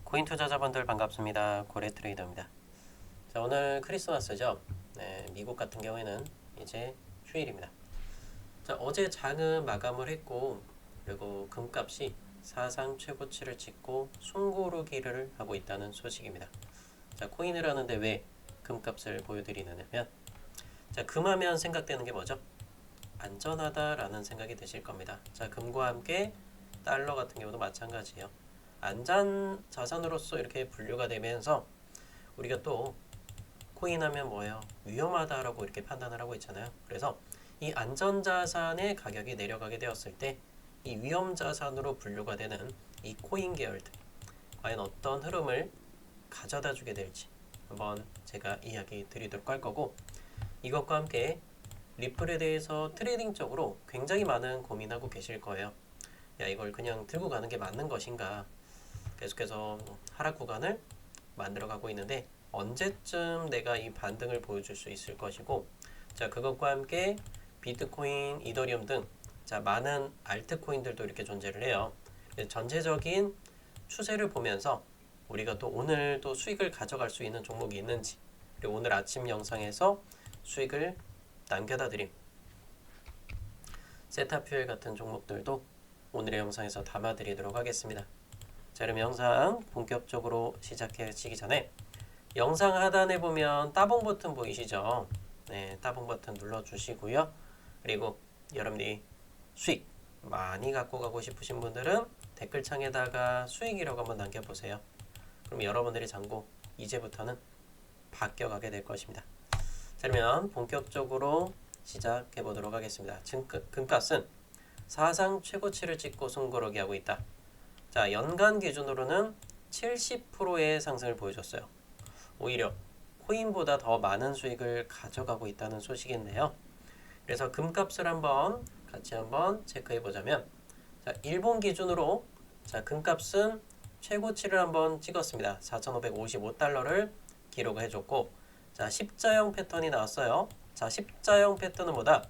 코인 투자자분들 반갑습니다. 고래트레이더입니다. 자, 오늘 크리스마스죠. 네, 미국 같은 경우에는 이제 휴일입니다. 자, 어제 장은 마감을 했고, 그리고 금값이 사상 최고치를 찍고 숨고르기를 하고 있다는 소식입니다. 자, 코인을 하는데 왜 금값을 보여드리느냐면, 자, 금하면 생각되는 게 뭐죠? 안전하다라는 생각이 드실 겁니다. 자, 금과 함께 달러 같은 경우도 마찬가지예요. 안전 자산으로서 이렇게 분류가 되면서 우리가 또 코인 하면 뭐예요? 위험하다라고 이렇게 판단을 하고 있잖아요. 그래서 이 안전 자산의 가격이 내려가게 되었을 때 이 위험 자산으로 분류가 되는 이 코인 계열들 과연 어떤 흐름을 가져다 주게 될지 한번 제가 이야기 드리도록 할 거고, 이것과 함께 리플에 대해서 트레이딩적으로 굉장히 많은 고민하고 계실 거예요. 야, 이걸 그냥 들고 가는 게 맞는 것인가? 계속해서 하락 구간을 만들어가고 있는데 언제쯤 내가 이 반등을 보여줄 수 있을 것이고, 자, 그것과 함께 비트코인, 이더리움 등 자, 많은 알트코인들도 이렇게 존재를 해요. 전체적인 추세를 보면서 우리가 또 오늘 또 수익을 가져갈 수 있는 종목이 있는지, 그리고 오늘 아침 영상에서 수익을 남겨다 드림 세타퓨엘 같은 종목들도 오늘의 영상에서 담아 드리도록 하겠습니다. 자, 그럼 영상 본격적으로 시작하시기 전에 영상 하단에 보면 따봉 버튼 보이시죠? 네, 따봉 버튼 눌러주시고요. 그리고 여러분들이 수익 많이 갖고 가고 싶으신 분들은 댓글창에다가 수익이라고 한번 남겨보세요. 그럼 여러분들의 잔고 이제부터는 바뀌어가게 될 것입니다. 자, 그러면 본격적으로 시작해 보도록 하겠습니다. 금값은 사상 최고치를 찍고 숨고르기 하고 있다. 자, 연간 기준으로는 70%의 상승을 보여줬어요. 오히려 코인보다 더 많은 수익을 가져가고 있다는 소식인데요. 그래서 금값을 같이 한번 체크해 보자면, 자, 일본 기준으로 자, 금값은 최고치를 한번 찍었습니다. 4,555달러를 기록을 해줬고, 자, 십자형 패턴이 나왔어요. 자, 십자형 패턴은 뭐다?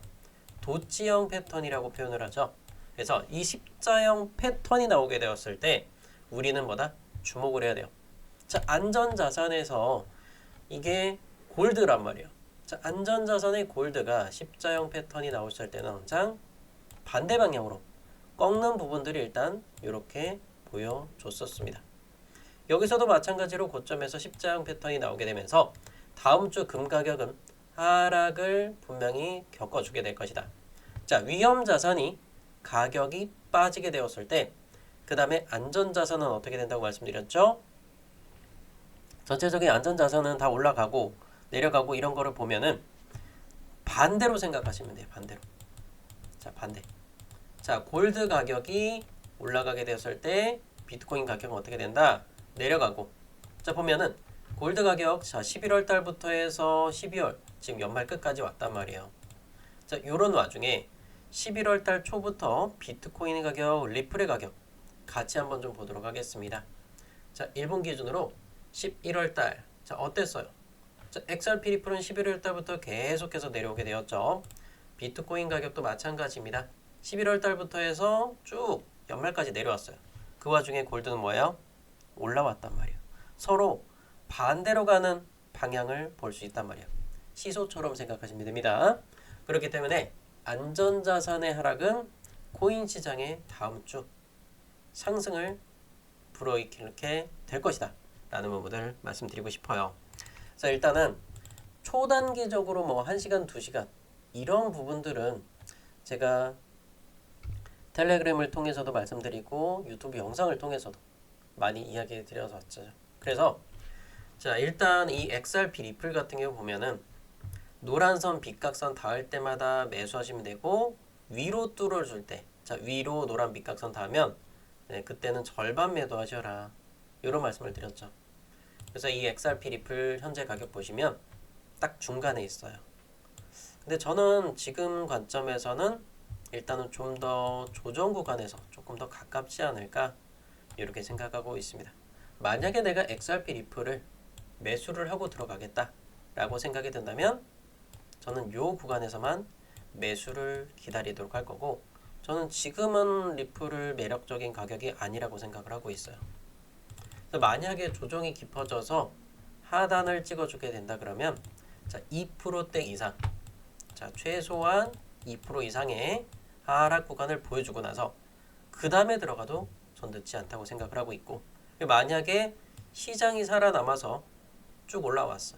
도치형 패턴이라고 표현을 하죠. 그래서 이 십자형 패턴이 나오게 되었을 때 우리는 뭐다? 주목을 해야 돼요. 자, 안전자산에서 이게 골드란 말이에요. 자, 안전자산의 골드가 십자형 패턴이 나왔을 때는 항상 반대 방향으로 꺾는 부분들이 일단 이렇게 보여줬었습니다. 여기서도 마찬가지로 고점에서 십자형 패턴이 나오게 되면서 다음 주 금 가격은 하락을 분명히 겪어주게 될 것이다. 자, 위험 자산이 가격이 빠지게 되었을 때 그 다음에 안전자산은 어떻게 된다고 말씀드렸죠? 전체적인 안전자산은 다 올라가고 내려가고 이런 거를 보면은 반대로 생각하시면 돼요. 반대로. 자, 반대. 자, 골드 가격이 올라가게 되었을 때 비트코인 가격은 어떻게 된다? 내려가고. 자, 보면은 골드 가격, 자, 11월 달부터 해서 12월 지금 연말 끝까지 왔단 말이에요. 자, 요런 와중에 11월 달 초부터 비트코인의 가격, 리플의 가격 같이 한번 좀 보도록 하겠습니다. 자, 일본 기준으로 11월 달, 자, 어땠어요? 자, XRP 리플은 11월 달부터 계속해서 내려오게 되었죠. 비트코인 가격도 마찬가지입니다. 11월 달부터 해서 쭉 연말까지 내려왔어요. 그 와중에 골드는 뭐예요? 올라왔단 말이에요. 서로 반대로 가는 방향을 볼 수 있단 말이에요. 시소처럼 생각하시면 됩니다. 그렇기 때문에 안전자산의 하락은 코인 시장의 다음 주 상승을 불어일으키게 될 것이다 라는 부분을 말씀드리고 싶어요. 자, 일단은 초단기적으로 뭐 1시간, 2시간 이런 부분들은 제가 텔레그램을 통해서도 말씀드리고 유튜브 영상을 통해서도 많이 이야기 드려서 왔죠. 그래서 자, 일단 이 XRP 리플 같은 경우 보면은 노란선 빗각선 닿을 때마다 매수하시면 되고, 위로 뚫어줄 때, 자, 위로 노란 빗각선 닿으면 네, 그때는 절반 매도하셔라 이런 말씀을 드렸죠. 그래서 이 XRP 리플 현재 가격 보시면 딱 중간에 있어요. 근데 저는 지금 관점에서는 일단은 좀 더 조정 구간에서 조금 더 가깝지 않을까 이렇게 생각하고 있습니다. 만약에 내가 XRP 리플을 매수를 하고 들어가겠다 라고 생각이 든다면 저는 요 구간에서만 매수를 기다리도록 할 거고, 저는 지금은 리플을 매력적인 가격이 아니라고 생각을 하고 있어요. 그래서 만약에 조정이 깊어져서 하단을 찍어주게 된다 그러면 자 2%대 이상, 자 최소한 2% 이상의 하락 구간을 보여주고 나서 그 다음에 들어가도 전 늦지 않다고 생각을 하고 있고, 만약에 시장이 살아남아서 쭉 올라왔어.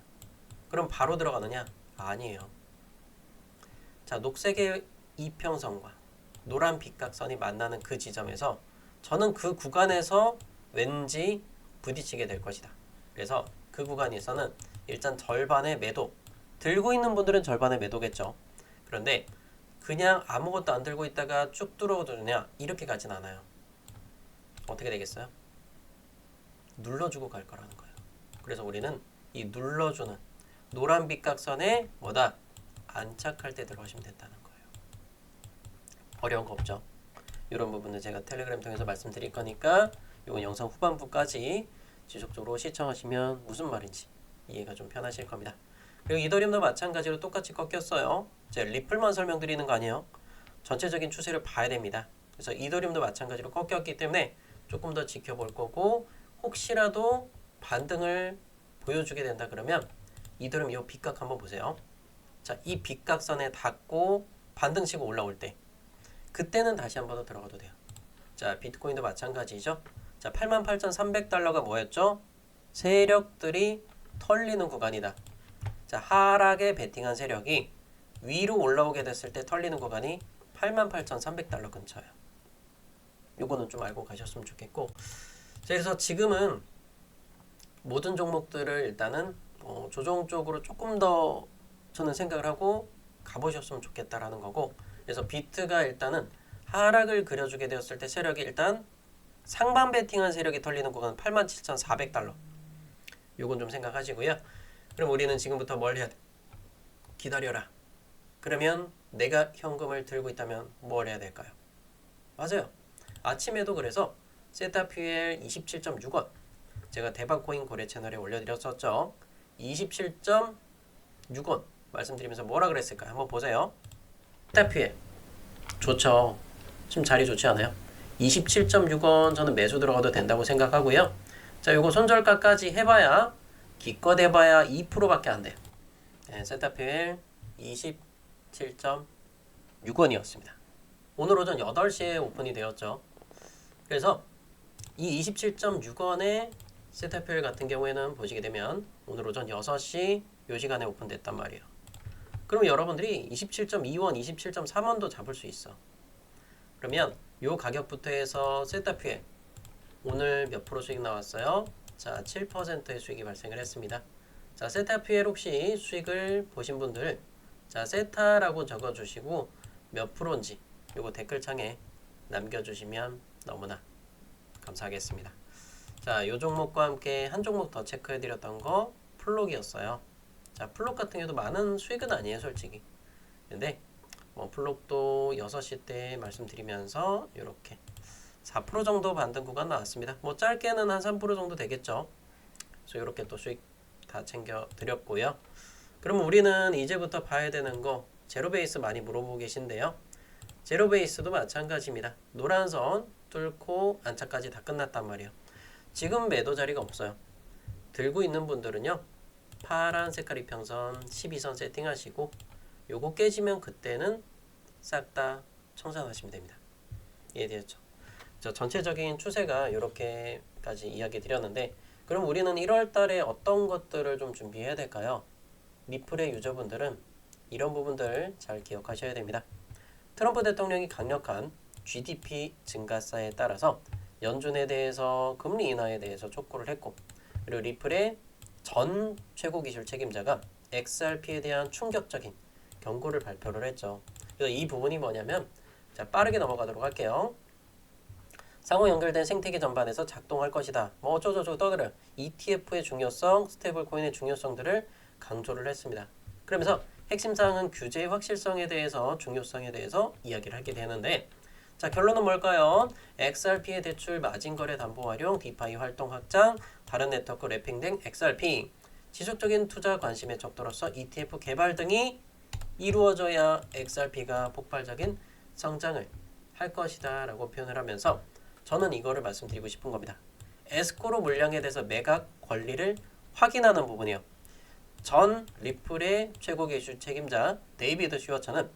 그럼 바로 들어가느냐? 아니에요. 자 녹색의 이평선과 노란 빗각선이 만나는 그 지점에서 저는 그 구간에서 왠지 부딪히게 될 것이다. 그래서 그 구간에서는 일단 절반의 매도, 들고 있는 분들은 절반의 매도겠죠. 그런데 그냥 아무것도 안 들고 있다가 쭉 뚫어주느냐? 이렇게 가진 않아요. 어떻게 되겠어요? 눌러주고 갈 거라는 거예요. 그래서 우리는 이 눌러주는 노란 빗각선에 뭐다? 안착할 때 들어가시면 된다는 거예요. 어려운 거 없죠? 이런 부분은 제가 텔레그램 통해서 말씀드릴 거니까 이건 영상 후반부까지 지속적으로 시청하시면 무슨 말인지 이해가 좀 편하실 겁니다. 그리고 이더리움도 마찬가지로 똑같이 꺾였어요. 제가 리플만 설명드리는 거 아니에요. 전체적인 추세를 봐야 됩니다. 그래서 이더리움도 마찬가지로 꺾였기 때문에 조금 더 지켜볼 거고, 혹시라도 반등을 보여주게 된다 그러면 이더리움 이 빗각 한번 보세요. 자, 이 빗각선에 닿고 반등 치고 올라올 때 그때는 다시 한 번 더 들어가도 돼요. 자, 비트코인도 마찬가지죠. 자, 88,300달러가 뭐였죠? 세력들이 털리는 구간이다. 자, 하락에 베팅한 세력이 위로 올라오게 됐을 때 털리는 구간이 88,300달러 근처예요. 요거는 좀 알고 가셨으면 좋겠고, 그래서 지금은 모든 종목들을 일단은 조정 쪽으로 조금 더 저는 생각을 하고 가보셨으면 좋겠다라는 거고, 그래서 비트가 일단은 하락을 그려주게 되었을 때 세력이 일단 상반 베팅한 세력이 털리는 구간은 87,400달러. 요건 좀 생각하시고요. 그럼 우리는 지금부터 뭘 해야 돼? 기다려라. 그러면 내가 현금을 들고 있다면 뭘 해야 될까요? 맞아요. 아침에도 그래서 세타퓨엘 27.6원 제가 대박코인 거래 채널에 올려드렸었죠. 27.6원 말씀드리면서 뭐라 그랬을까요? 한번 보세요. 세타퓨엘 좋죠. 지금 자리 좋지 않아요? 27.6원 저는 매수 들어가도 된다고 생각하고요. 자, 요거 손절가까지 해봐야 기껏 해봐야 2%밖에 안 돼요. 네, 세타퓨엘 27.6원이었습니다. 오늘 오전 8시에 오픈이 되었죠. 그래서 이 27.6원의 세타퓨엘 같은 경우에는 보시게 되면 오늘 오전 6시 요 시간에 오픈됐단 말이에요. 그럼 여러분들이 27.2원, 27.3원도 잡을 수 있어. 그러면 요 가격부터 해서 세타퓨엘 오늘 몇 프로 수익 나왔어요? 자, 7%의 수익이 발생을 했습니다. 자, 세타퓨엘 혹시 수익을 보신 분들, 자, 세타라고 적어주시고 몇 프로인지 요거 댓글창에 남겨주시면 너무나 감사하겠습니다. 자, 요 종목과 함께 한 종목 더 체크해드렸던 거 플록이었어요. 자, 플록 같은 경우도 많은 수익은 아니에요, 솔직히. 근데 플록도 6시 때 말씀드리면서 이렇게 4% 정도 반등 구간 나왔습니다. 짧게는 한 3% 정도 되겠죠. 그래서 이렇게 또 수익 다 챙겨 드렸고요. 그럼 우리는 이제부터 봐야 되는 거 제로 베이스 많이 물어보고 계신데요. 제로 베이스도 마찬가지입니다. 노란 선 뚫고 안착까지 다 끝났단 말이에요. 지금 매도 자리가 없어요. 들고 있는 분들은요. 파란 색깔 이평선 12선 세팅하시고 요거 깨지면 그때는 싹 다 청산하시면 됩니다. 이해되셨죠? 전체적인 추세가 이렇게까지 이야기 드렸는데, 그럼 우리는 1월 달에 어떤 것들을 좀 준비해야 될까요? 리플의 유저분들은 이런 부분들 잘 기억하셔야 됩니다. 트럼프 대통령이 강력한 GDP 증가세에 따라서 연준에 대해서 금리 인하에 대해서 촉구를 했고, 그리고 리플의 전 최고 기술 책임자가 XRP에 대한 충격적인 경고를 발표를 했죠. 그래서 이 부분이 뭐냐면, 자, 빠르게 넘어가도록 할게요. 상호 연결된 생태계 전반에서 작동할 것이다. 어쩌고저쩌고 떠들어요. ETF의 중요성, 스테이블 코인의 중요성들을 강조를 했습니다. 그러면서 핵심 사항은 규제의 확실성에 대해서, 중요성에 대해서 이야기를 하게 되는데, 자, 결론은 뭘까요? XRP의 대출 마진 거래 담보 활용, 디파이 활동 확장, 다른 네트워크 랩핑된 XRP, 지속적인 투자 관심의 척도로서 ETF 개발 등이 이루어져야 XRP가 폭발적인 성장을 할 것이다 라고 표현을 하면서 저는 이거를 말씀드리고 싶은 겁니다. 에스코로 물량에 대해서 매각 권리를 확인하는 부분이요. 전 리플의 최고 기술 책임자 데이비드 슈워처는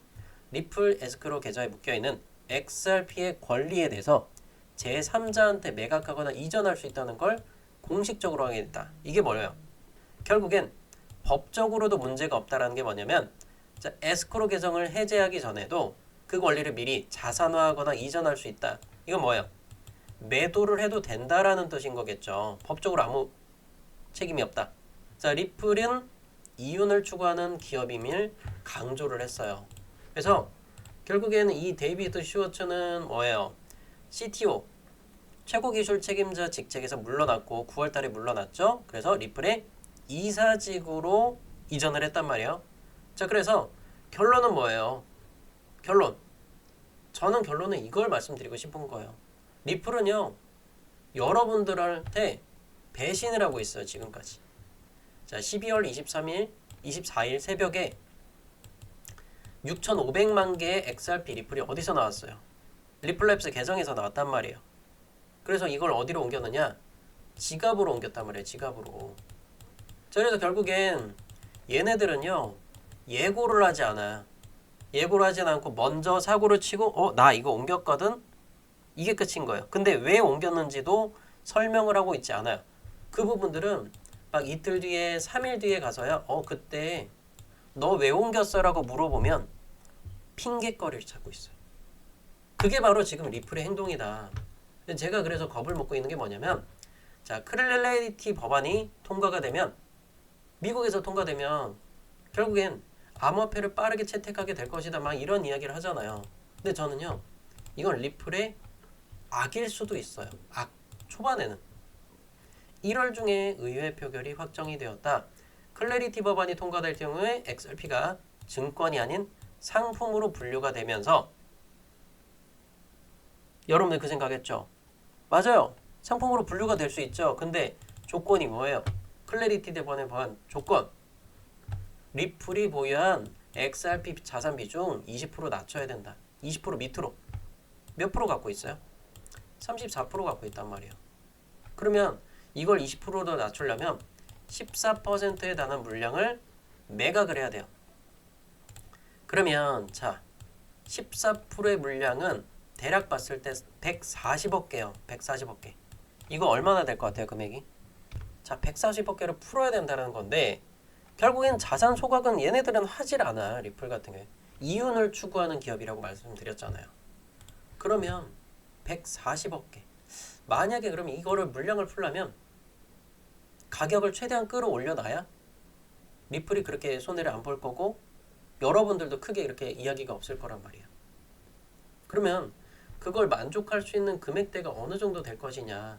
리플 에스크로 계좌에 묶여있는 XRP의 권리에 대해서 제3자한테 매각하거나 이전할 수 있다는 걸 공식적으로 확인했다. 이게 뭐예요? 결국엔 법적으로도 문제가 없다라는 게 뭐냐면 에스크로 계정을 해제하기 전에도 그 권리를 미리 자산화하거나 이전할 수 있다. 이건 뭐예요? 매도를 해도 된다라는 뜻인 거겠죠. 법적으로 아무 책임이 없다. 자, 리플은 이윤을 추구하는 기업임을 강조를 했어요. 그래서 결국에는 이 데이비드 슈워츠는 뭐예요? CTO, 최고 기술 책임자 직책에서 물러났고 9월 달에 물러났죠. 그래서 리플의 이사직으로 이전을 했단 말이에요. 자, 그래서 결론은 뭐예요? 저는 결론은 이걸 말씀드리고 싶은 거예요. 리플은요, 여러분들한테 배신을 하고 있어요, 지금까지. 자, 12월 24일 새벽에 6,500만 개의 XRP 리플이 어디서 나왔어요? 리플랩스 계정에서 나왔단 말이에요. 그래서 이걸 어디로 옮겼느냐? 지갑으로 옮겼단 말이에요, 지갑으로. 자, 그래서 결국엔 얘네들은요, 예고를 하지 않아요. 예고를 하진 않고 먼저 사고를 치고 나 이거 옮겼거든? 이게 끝인 거예요. 근데 왜 옮겼는지도 설명을 하고 있지 않아요. 그 부분들은 막 이틀 뒤에 3일 뒤에 가서야 그때 너 왜 옮겼어? 라고 물어보면 핑계거리를 찾고 있어요. 그게 바로 지금 리플의 행동이다. 제가 그래서 겁을 먹고 있는 게 뭐냐면 자, 클래리티 법안이 통과가 되면 미국에서 통과되면 결국엔 암호화폐를 빠르게 채택하게 될 것이다. 막 이런 이야기를 하잖아요. 근데 저는요. 이건 리플의 악일 수도 있어요. 악. 초반에는. 1월 중에 의회 표결이 확정이 되었다. 클래리티 법안이 통과될 경우에 XRP가 증권이 아닌 상품으로 분류가 되면서 여러분들 그 생각했죠? 맞아요. 상품으로 분류가 될 수 있죠. 근데 조건이 뭐예요? 클래리티 법안의 조건. 리플이 보유한 XRP 자산 비중 20% 낮춰야 된다. 20% 밑으로. 몇 프로 갖고 있어요? 34% 갖고 있단 말이에요. 그러면 이걸 20%더 낮추려면 14%에 달하는 물량을 매각을 해야 돼요. 그러면 자, 14%의 물량은 대략 봤을 때 140억 개요. 140억 개. 이거 얼마나 될 것 같아요, 금액이? 자, 140억 개를 풀어야 된다는 건데 결국엔 자산 소각은 얘네들은 하질 않아. 리플 같은 경우에. 이윤을 추구하는 기업이라고 말씀드렸잖아요. 그러면 140억 개. 만약에 그러면 이거를 물량을 풀려면 가격을 최대한 끌어올려놔야 리플이 그렇게 손해를 안 볼 거고 여러분들도 크게 이렇게 이야기가 없을 거란 말이에요. 그러면 그걸 만족할 수 있는 금액대가 어느 정도 될 것이냐.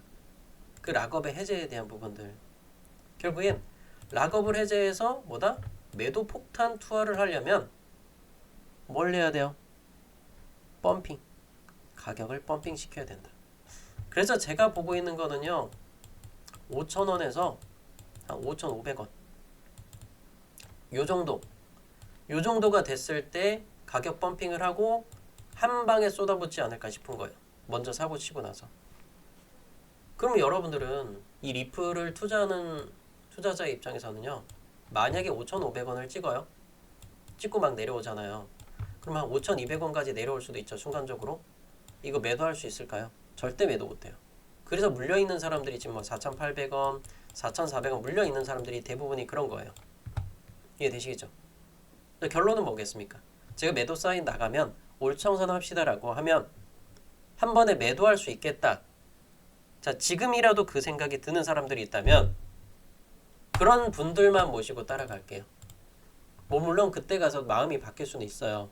그 락업의 해제에 대한 부분들. 결국엔 락업을 해제해서 뭐다? 매도 폭탄 투하를 하려면 뭘 해야 돼요? 펌핑. 가격을 펌핑 시켜야 된다. 그래서 제가 보고 있는 거는요. 5,000원에서 한 5,500원. 요 정도가 됐을 때 가격 펌핑을 하고 한 방에 쏟아붓지 않을까 싶은 거예요. 먼저 사고 치고 나서. 그럼 여러분들은 이 리플을 투자하는 투자자의 입장에서는요. 만약에 5,500원을 찍어요. 찍고 막 내려오잖아요. 그럼 한 5,200원까지 내려올 수도 있죠. 순간적으로. 이거 매도할 수 있을까요? 절대 매도 못해요. 그래서 물려있는 사람들이 지금 뭐 4,800원, 4,400원 물려있는 사람들이 대부분이 그런 거예요. 이해되시겠죠? 결론은 뭐겠습니까? 제가 매도 사인 나가면 올청선 합시다라고 하면 한 번에 매도할 수 있겠다. 자, 지금이라도 그 생각이 드는 사람들이 있다면 그런 분들만 모시고 따라갈게요. 뭐 물론 그때 가서 마음이 바뀔 수는 있어요.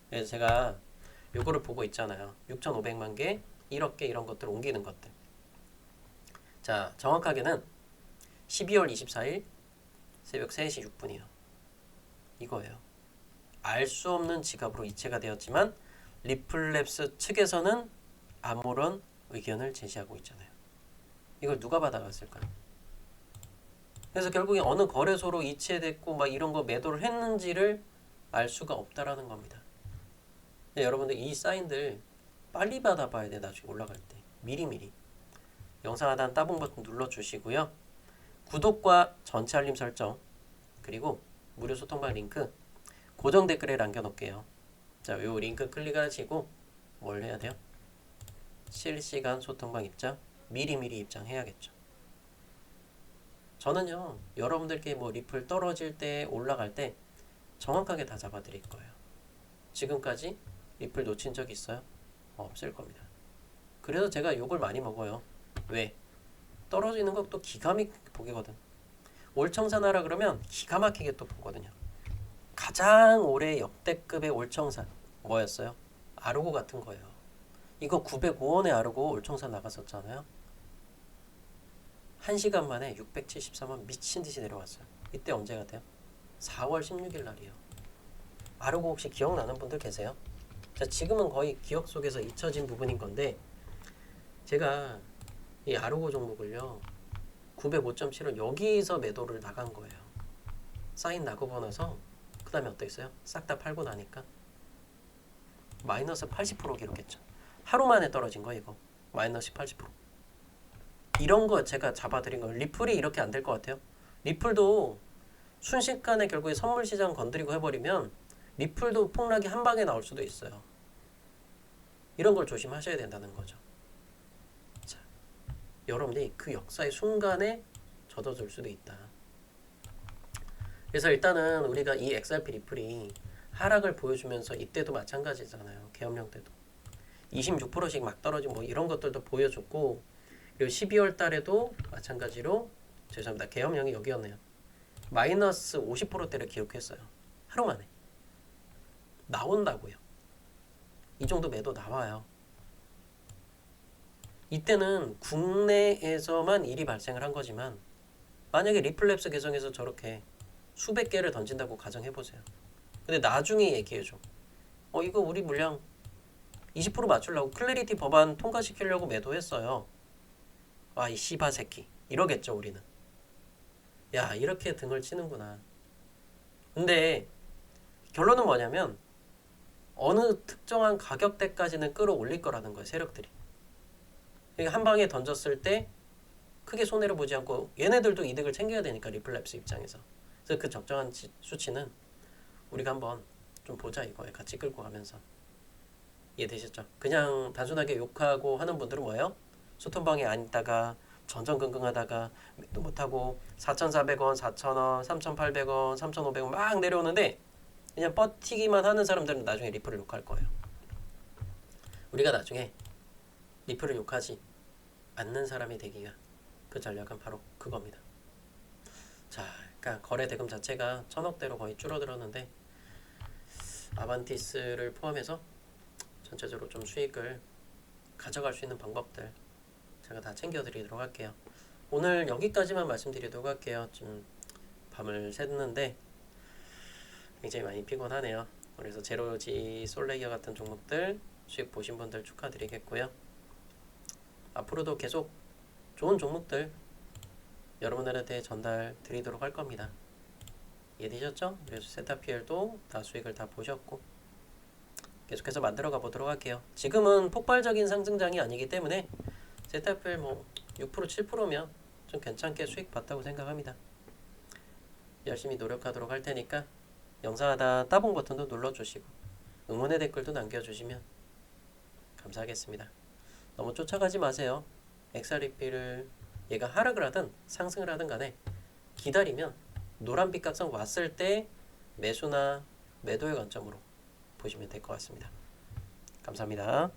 그래서 제가 요거를 보고 있잖아요. 6,500만 개, 1억 개 이런 것들을 옮기는 것들. 자, 정확하게는 12월 24일 새벽 3시 6분이에요. 이거예요. 알 수 없는 지갑으로 이체가 되었지만 리플랩스 측에서는 아무런 의견을 제시하고 있잖아요. 이걸 누가 받아갔을까요? 그래서 결국에 어느 거래소로 이체됐고 막 이런 거 매도를 했는지를 알 수가 없다라는 겁니다. 여러분들 이 사인들 빨리 받아봐야 돼. 나중에 올라갈 때. 미리미리. 영상 하단 따봉 버튼 눌러주시고요. 구독과 전체 알림 설정 그리고 무료 소통방 링크 고정 댓글에 남겨놓을게요. 자, 요 링크 클릭하시고 뭘 해야 돼요? 실시간 소통방 입장 미리미리 입장해야겠죠. 저는요 여러분들께 뭐 리플 떨어질 때 올라갈 때 정확하게 다 잡아드릴 거예요. 지금까지 리플 놓친 적 있어요? 없을 겁니다. 그래서 제가 욕을 많이 먹어요. 왜? 떨어지는 것도 기가 막히게 보거든. 올청산 하라 그러면 기가 막히게 또 보거든요. 가장 올해 역대급의 올청산 뭐였어요? 아르고 같은 거예요. 이거 905원에 아르고 올청산 나갔었잖아요. 1시간 만에 674만 미친듯이 내려왔어요. 이때 언제 같아요? 4월 16일 날이에요. 아르고 혹시 기억나는 분들 계세요? 자, 지금은 거의 기억 속에서 잊혀진 부분인 건데 제가 이 아르고 종목을요 905.7원 여기서 매도를 나간 거예요. 사인 나고 나서 그 다음에 어땠어요? 싹 다 팔고 나니까 마이너스 80% 기록했죠. 하루 만에 떨어진 거 이거 마이너스 80%. 이런 거 제가 잡아드린 거. 리플이 이렇게 안 될 것 같아요. 리플도 순식간에 결국에 선물 시장 건드리고 해버리면 리플도 폭락이 한 방에 나올 수도 있어요. 이런 걸 조심하셔야 된다는 거죠. 자, 여러분들이 그 역사의 순간에 젖어들 수도 있다. 그래서 일단은 우리가 이 XRP 리플이 하락을 보여주면서 이때도 마찬가지잖아요. 계엄령 때도 26%씩 막 떨어지고 뭐 이런 것들도 보여줬고, 그리고 12월 달에도 마찬가지로 죄송합니다. 계엄령이 여기였네요. 마이너스 50%대를 기록했어요. 하루 만에. 나온다고요. 이 정도 매도 나와요. 이때는 국내에서만 일이 발생을 한 거지만 만약에 리플랩스 계정에서 저렇게 수백 개를 던진다고 가정해보세요. 근데 나중에 얘기해줘. 이거 우리 물량 20% 맞추려고 클래리티 법안 통과시키려고 매도했어요. 아, 이 씨바 새끼. 이러겠죠, 우리는. 야, 이렇게 등을 치는구나. 근데 결론은 뭐냐면 어느 특정한 가격대까지는 끌어올릴 거라는 거예요, 세력들이. 그러니까 한 방에 던졌을 때 크게 손해를 보지 않고 얘네들도 이득을 챙겨야 되니까, 리플랩스 입장에서. 그래서 그 적정한 수치는 우리가 한번 좀 보자 이거에 같이 끌고 가면서. 이해되셨죠? 그냥 단순하게 욕하고 하는 분들은 뭐예요? 소통방에 안 있다가 전전긍긍하다가 매도 못하고 4,400원, 4,000원, 3,800원, 3,500원 막 내려오는데 그냥 버티기만 하는 사람들은 나중에 리플을 욕할 거예요. 우리가 나중에 리플을 욕하지 않는 사람이 되기 위한 그 전략은 바로 그겁니다. 자, 그러니까 거래 대금 자체가 1,000억대로 거의 줄어들었는데 아반티스를 포함해서 전체적으로 좀 수익을 가져갈 수 있는 방법들 제가 다 챙겨드리도록 할게요. 오늘 여기까지만 말씀드리도록 할게요. 좀 밤을 샜는데 굉장히 많이 피곤하네요. 그래서 제로지, 솔레이어 같은 종목들 수익 보신 분들 축하드리겠고요. 앞으로도 계속 좋은 종목들 여러분들한테 전달 드리도록 할 겁니다. 이해되셨죠? 그래서 세타피엘도 다 수익을 다 보셨고 계속해서 만들어가 보도록 할게요. 지금은 폭발적인 상승장이 아니기 때문에 세타피엘 뭐 6% 7%면 좀 괜찮게 수익 봤다고 생각합니다. 열심히 노력하도록 할 테니까 영상 하단 따봉 버튼도 눌러주시고 응원의 댓글도 남겨주시면 감사하겠습니다. 너무 쫓아가지 마세요. XRP를 얘가 하락을 하든 상승을 하든 간에 기다리면 노란빛 각성 왔을 때 매수나 매도의 관점으로 보시면 될 것 같습니다. 감사합니다.